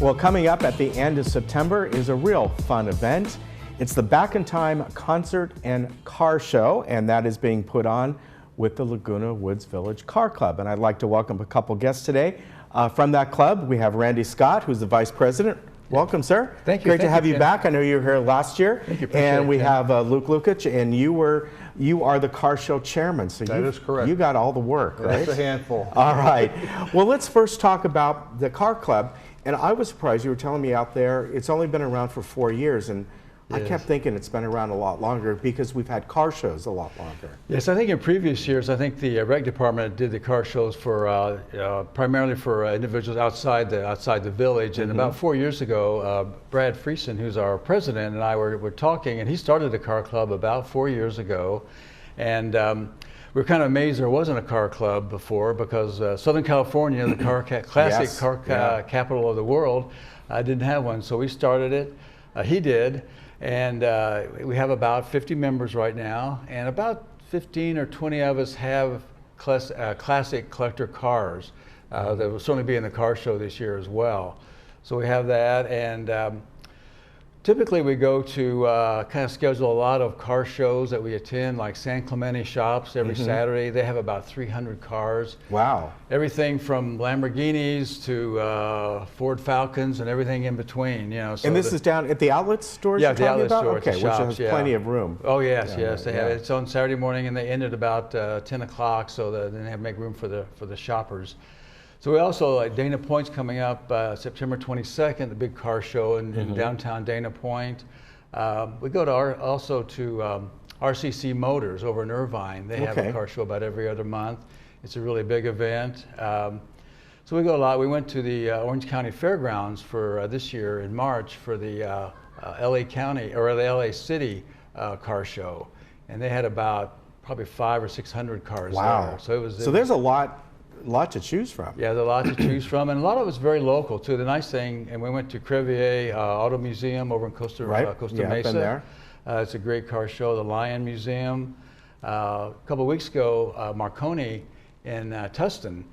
Well, coming up at the end of September is a real fun event. It's the Back in Time Concert and Car Show, and that is being put on with the Laguna Woods Village Car Club. And I'd like to welcome a couple guests today. From that club, we have Randy Scott, who's the vice president. Welcome, sir. Thank you. Great to have you back. I know you were here last year. Thank you. And we have Luke Lukic, and you are the car show chairman. So that is correct. You got all the work, right? That's a handful. All right. Well, let's first talk about the car club. And I was surprised, you were telling me out there, it's only been around for 4 years. And I kept thinking it's been around a lot longer because we've had car shows a lot longer. Yes, I think in previous years, I think the rec department did the car shows for primarily for individuals outside the village. And about 4 years ago, Brad Friesen, who's our president, and I were talking, and he started the car club about 4 years ago. And we were kind of amazed there wasn't a car club before, because Southern California, the classic car capital of the world, didn't have one. So we started it. He did. And we have about 50 members right now, and about 15 or 20 of us have classic collector cars that will certainly be in the car show this year as well. So we have that, and typically we go to kind of schedule a lot of car shows that we attend, like San Clemente Shops every Saturday. They have about 300 cars. Wow. Everything from Lamborghinis to Ford Falcons and everything in between. You know. So and this is down at the outlet stores? Yeah, the outlet store. Okay, shops, which has plenty of room. Oh yes, yes. They have. It's on Saturday morning, and they end at about 10 o'clock, so that then they have to make room for the shoppers. So we also, like Dana Point's coming up September 22nd, the big car show in downtown Dana Point. We go to also to RCC Motors over in Irvine. They have a car show about every other month. It's a really big event. So we go a lot. We went to the Orange County Fairgrounds for this year in March for the LA County or the LA City car show, and they had about probably 500 or 600 cars there. So it was. So there's a lot to choose from. Yeah, there's a lot to choose from, and a lot of it's very local too. The nice thing, and we went to Crevier Auto Museum over in Costa Mesa. I've been there. It's a great car show. The Lion Museum. A couple of weeks ago, Marconi in Tustin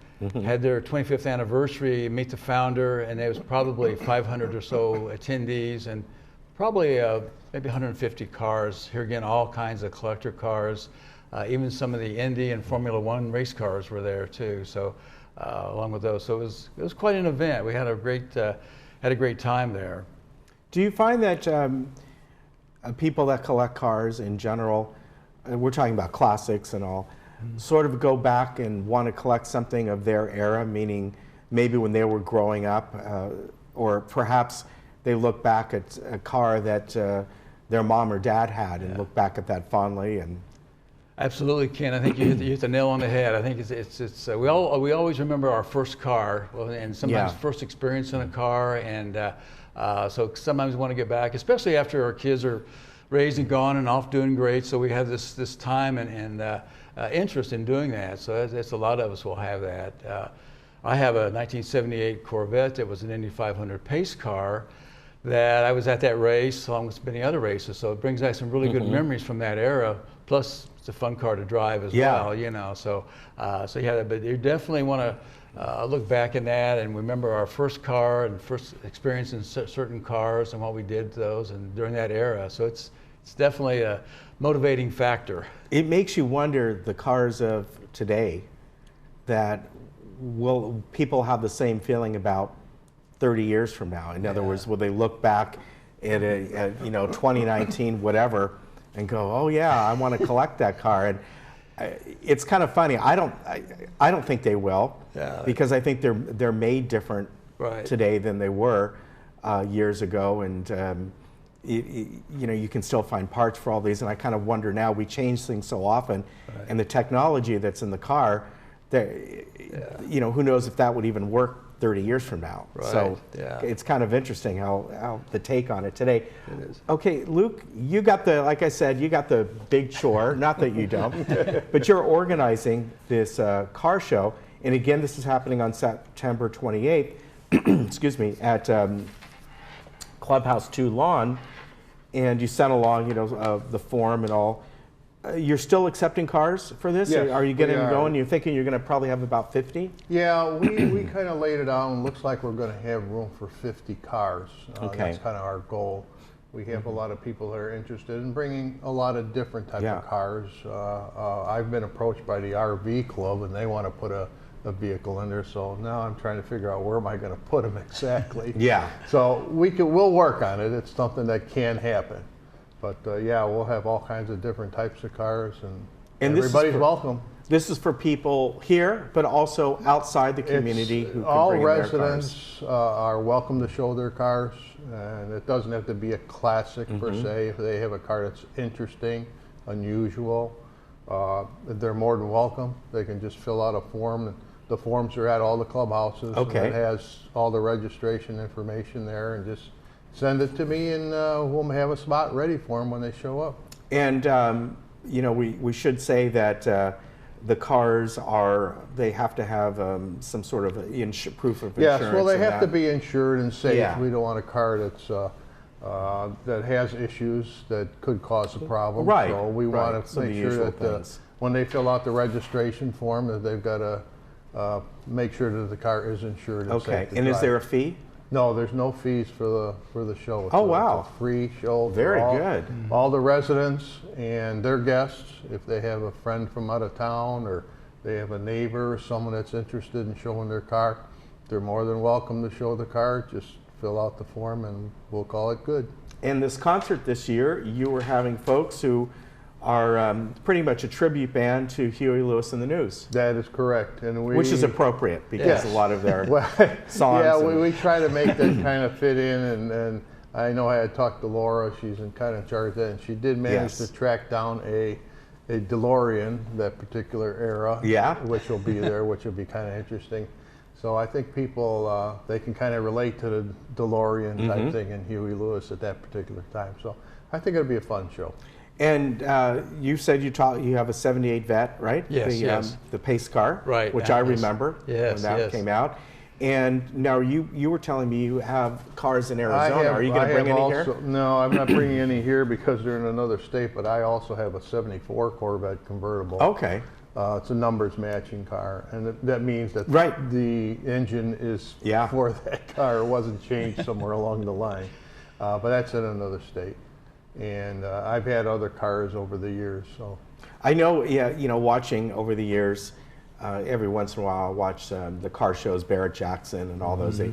had their 25th anniversary, meet the founder, and there was probably 500 or so attendees, and probably maybe 150 cars. Here again, all kinds of collector cars. Even some of the Indy and Formula One race cars were there too. So, along with those, so it was quite an event. We had a great time there. Do you find that people that collect cars in general, and we're talking about classics and all, sort of go back and want to collect something of their era, meaning maybe when they were growing up, or perhaps they look back at a car that their mom or dad had and look back at that fondly and. Absolutely, Ken. I think you hit the nail on the head. I think it's we always remember our first car, and sometimes first experience in a car, and so sometimes we want to get back, especially after our kids are raised and gone and off doing great. So we have this time and interest in doing that. So that's a lot of us will have that. I have a 1978 Corvette that was an Indy 500 pace car that I was at that race along with many other races. So it brings back some really good memories from that era. Plus, it's a fun car to drive as well, you know. So, but you definitely want to look back in that and remember our first car and first experience in certain cars and what we did to those and during that era. So it's definitely a motivating factor. It makes you wonder the cars of today that will people have the same feeling about 30 years from now? In other words, will they look back at 2019 whatever and go, oh yeah, I want to collect that car? And it's kind of funny. I don't think they will, because I think they're made different today than they were years ago, and you can still find parts for all these. And I kind of wonder now, we change things so often, and the technology that's in the car, who knows if that would even work 30 years from now. So it's kind of interesting how the take on it today. It is. Okay, Luke, you got like I said, you got the big chore, not that you don't, but you're organizing this car show. And again, this is happening on September 28th, excuse me, at Clubhouse 2 Lawn. And you sent along, the form and all. You're still accepting cars for this? Yes, Are you getting we are. going? You're thinking you're going to probably have about 50? Yeah, we kind of laid it out and looks like we're going to have room for 50 cars. Okay. That's kind of our goal. We have a lot of people that are interested in bringing a lot of different type Yeah. of cars. I've been approached by the RV club and they want to put a vehicle in there, so now I'm trying to figure out where am I going to put them exactly. Yeah. So we'll work on it. It's something that can happen. But yeah, we'll have all kinds of different types of cars, and this is everybody's welcome. This is for people here, but also outside the community who can all bring in their cars. residents are welcome to show their cars, and it doesn't have to be a classic per se. If they have a car that's interesting, unusual, they're more than welcome. They can just fill out a form. And the forms are at all the clubhouses. Okay. And it has all the registration information there, and just send it to me, and we'll have a spot ready for them when they show up. And you know, we should say that the cars they have to have some sort of proof of insurance. Yes, well, they and have to that. be insured and safe. Yeah. We don't want a car that's that has issues that could cause a problem. Right, So we right. want to Some of make the sure usual that things. when they fill out the registration form, that they've got to make sure that the car is insured and Okay. safe to And is drive. there a fee? No, there's no fees for the show. Oh, It's wow. a free show. for Very all, good. All the residents and their guests, if they have a friend from out of town or they have a neighbor or someone that's interested in showing their car, they're more than welcome to show the car. Just fill out the form and we'll call it good. In this concert this year, you were having folks who are pretty much a tribute band to Huey Lewis and the News, That is correct. And which is appropriate because Yes. a lot of their Well, songs. yeah, and- we try to make that kind of fit in, and I know I had talked to Laura, she's in kind of charge of that, and she did manage Yes. to track down a DeLorean, that particular era, Yeah. which will be there, which will be kind of interesting. So I think people, they can kind of relate to the DeLorean Mm-hmm. type thing in Huey Lewis at that particular time. So I think it'll be a fun show. And you said you have a '78 Vet, right? Yes, the, yes. The pace car, Right, which yeah, I yes. remember Yes, when that yes. came out. And now you were telling me you have cars in I Arizona. have- Are you going I to bring have any also- here? No, I'm not bringing any here because they're in another state, but I also have a '74 Corvette convertible. Okay. It's a numbers matching car, and that means that Right. the engine is Yeah. for that car. It wasn't changed somewhere along the line, but that's in another state. And I've had other cars over the years, so I know, yeah, you know, watching over the years, every once in a while I watch the car shows, Barrett Jackson and all those. We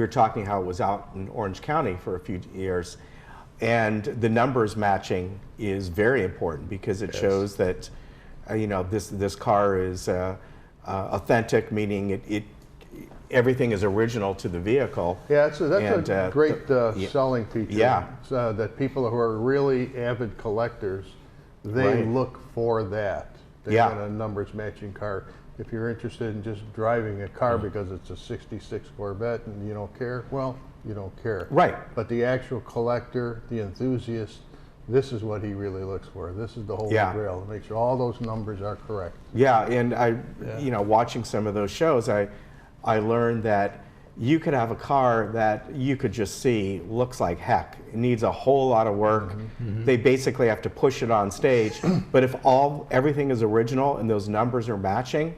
were talking how it was out in Orange County for a few years. And the numbers matching is very important because it shows that, you know, this car is authentic, meaning everything is original to the vehicle. yeah, that's And, a great yeah. selling feature. Yeah. That people who are really avid collectors, they Right. look for that. They Yeah. want a numbers matching car. If you're interested in just driving a Mm. car because it's a '66 Corvette and you don't care, well, you don't care. Right. But the actual collector, the enthusiast, this is what he really looks for. This is the holy Yeah. grail to make sure all those numbers are correct. Yeah, and you know, watching some of those shows, I learned that you could have a car that you could just see looks like heck. It needs a whole lot of work. They basically have to push it on stage. But if everything is original and those numbers are matching,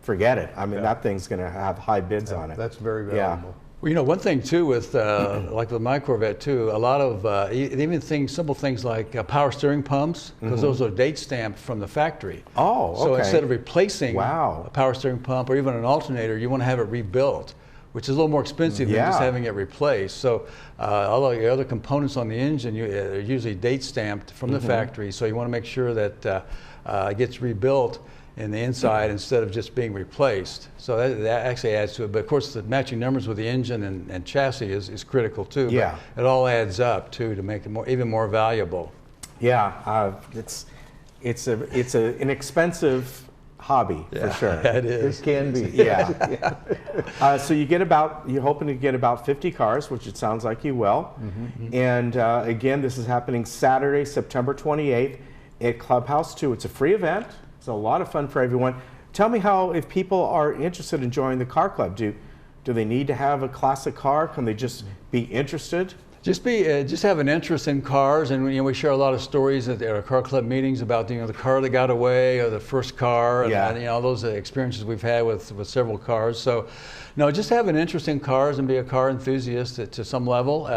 forget it. I mean, that thing's going to have high bids on it. That's very Yeah. valuable. Well, you know, one thing too with like with my Corvette too, a lot of even simple things like power steering pumps, because those are date stamped from the factory. Oh, So okay. instead of replacing Wow. a power steering pump or even an alternator, you want to have it rebuilt, which is a little more expensive than just Yeah. having it replaced. So all of the other components on the engine are usually date stamped from the factory. So you want to make sure that it gets rebuilt in the inside instead of just being replaced. So that actually adds to it. But of course, the matching numbers with the engine and chassis is critical too. Yeah. But it all adds up too to make it even more valuable. Yeah, it's an expensive hobby for sure. It is. It can be. Yeah. So you're hoping to get about 50 cars, which it sounds like you will. And again, this is happening Saturday, September 28th at Clubhouse 2. It's a free event. It's a lot of fun for everyone. Tell me how, if people are interested in joining the car club, do they need to have a classic car? Can they just be interested? Just have an interest in cars, and we share a lot of stories at our car club meetings about the car that got away or the first car, and all those experiences we've had with several cars. So, no, just have an interest in cars and be a car enthusiast to some level.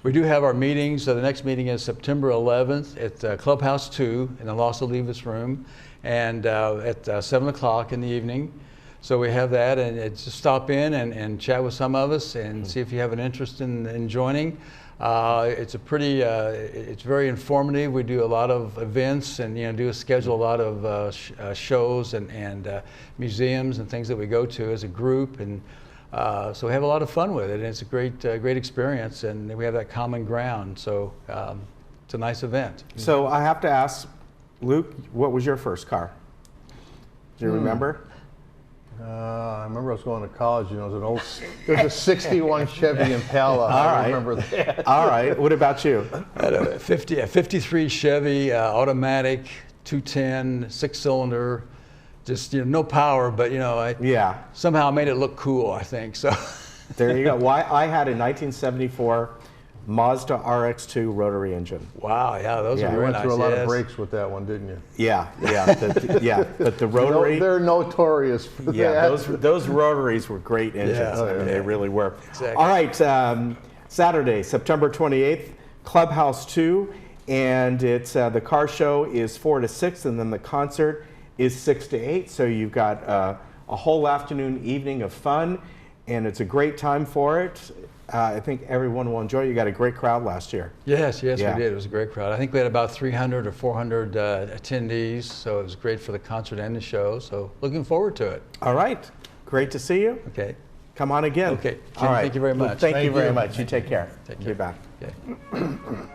We do have our meetings. So the next meeting is September 11th at Clubhouse 2 in the Los Olivos room, and at 7 o'clock in the evening. So we have that, and just stop in and chat with some of us and see if you have an interest in joining. It's it's very informative. We do a lot of events and schedule a lot of shows and museums and things that we go to as a group, and so we have a lot of fun with it. And it's a great experience, and we have that common ground. So it's a nice event. So I have to ask, Luke, what was your first car? Do you remember? I remember I was going to college, it was there's a 61 Chevy Impala. I remember that. All right. What about you? I had a 53 Chevy automatic, 210, 6-cylinder, just no power, but I somehow made it look cool, I think. So there you go. I had a 1974 Mazda RX-2 rotary engine. Wow, yeah, those are you very went nice. through a lot of breaks with that one, didn't you? Yeah. But the rotary, they're notorious for that. Yeah, those rotaries were great engines. Yeah. They really were. Exactly. All right, Saturday, September 28th, Clubhouse 2, and it's the car show is 4 to 6, and then the concert is 6 to 8. So you've got a whole afternoon, evening of fun, and it's a great time for it. I think everyone will enjoy it. You got a great crowd last year. Yes, we did. It was a great crowd. I think we had about 300 or 400 attendees, so it was great for the concert and the show. So looking forward to it. All right. Great to see you. Okay. Come on again. Okay. Jim, All right. thank you very much. Thank you very much. You take care. Take care. Be back. Okay.